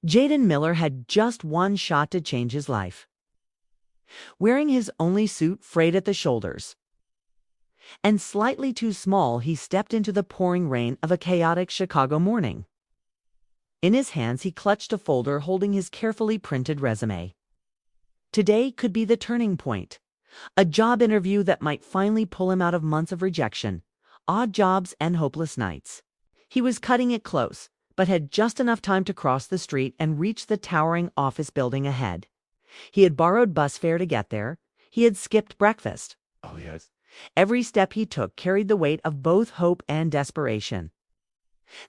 Jaden Miller had just one shot to change his life. Wearing his only suit frayed at the shoulders and slightly too small, he stepped into the pouring rain of a chaotic Chicago morning. In his hands, he clutched a folder holding his carefully printed resume. Today could be the turning point, a job interview that might finally pull him out of months of rejection, odd jobs, and hopeless nights. He was cutting it close, but had just enough time to cross the street and reach the towering office building ahead. He had borrowed bus fare to get there. He had skipped breakfast. Oh, yes. Every step he took carried the weight of both hope and desperation.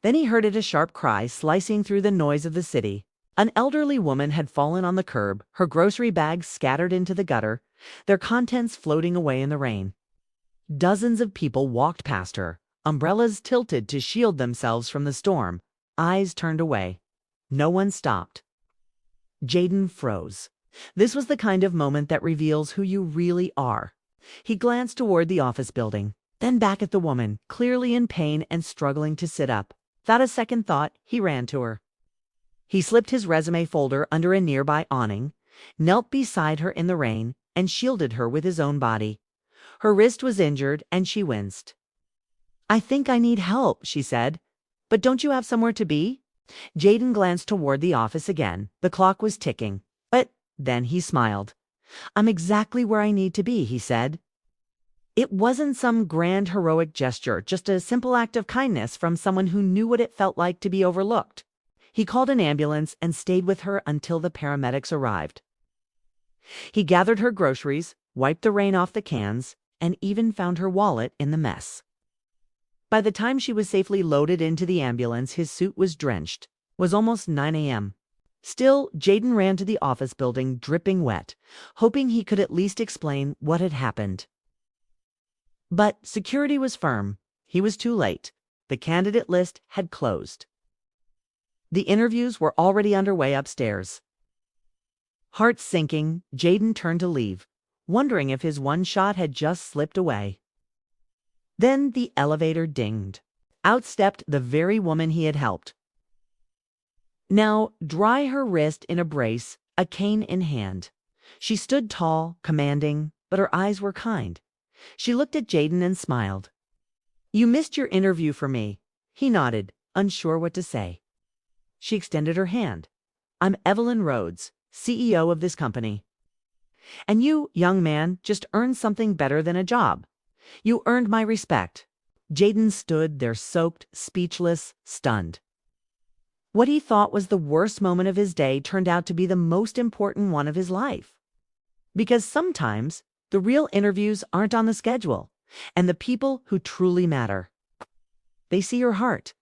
Then he heard a sharp cry slicing through the noise of the city. An elderly woman had fallen on the curb, her grocery bags scattered into the gutter, their contents floating away in the rain. Dozens of people walked past her, umbrellas tilted to shield themselves from the storm, eyes turned away. No one stopped. Jaden froze. This was the kind of moment that reveals who you really are. He glanced toward the office building, then back at the woman, clearly in pain and struggling to sit up. Without a second thought, he ran to her. He slipped his resume folder under a nearby awning, knelt beside her in the rain, and shielded her with his own body. Her wrist was injured, and she winced. "I think I need help," she said. "But don't you have somewhere to be?" Jaden glanced toward the office again. The clock was ticking. But then he smiled. "I'm exactly where I need to be," he said. It wasn't some grand heroic gesture, just a simple act of kindness from someone who knew what it felt like to be overlooked. He called an ambulance and stayed with her until the paramedics arrived. He gathered her groceries, wiped the rain off the cans, and even found her wallet in the mess. By the time she was safely loaded into the ambulance, his suit was drenched. It was almost 9 a.m. Still, Jaden ran to the office building, dripping wet, hoping he could at least explain what had happened. But security was firm. He was too late. The candidate list had closed. The interviews were already underway upstairs. Heart sinking, Jaden turned to leave, wondering if his one shot had just slipped away. Then the elevator dinged. Out stepped the very woman he had helped. Now, dry her wrist in a brace, a cane in hand. She stood tall, commanding, but her eyes were kind. She looked at Jaden and smiled. "You missed your interview for me." He nodded, unsure what to say. She extended her hand. "I'm Evelyn Rhodes, CEO of this company. And you, young man, just earned something better than a job. You earned my respect." Jaden stood there soaked, speechless, stunned. What he thought was the worst moment of his day turned out to be the most important one of his life. Because sometimes the real interviews aren't on the schedule, and the people who truly matter. They see your heart,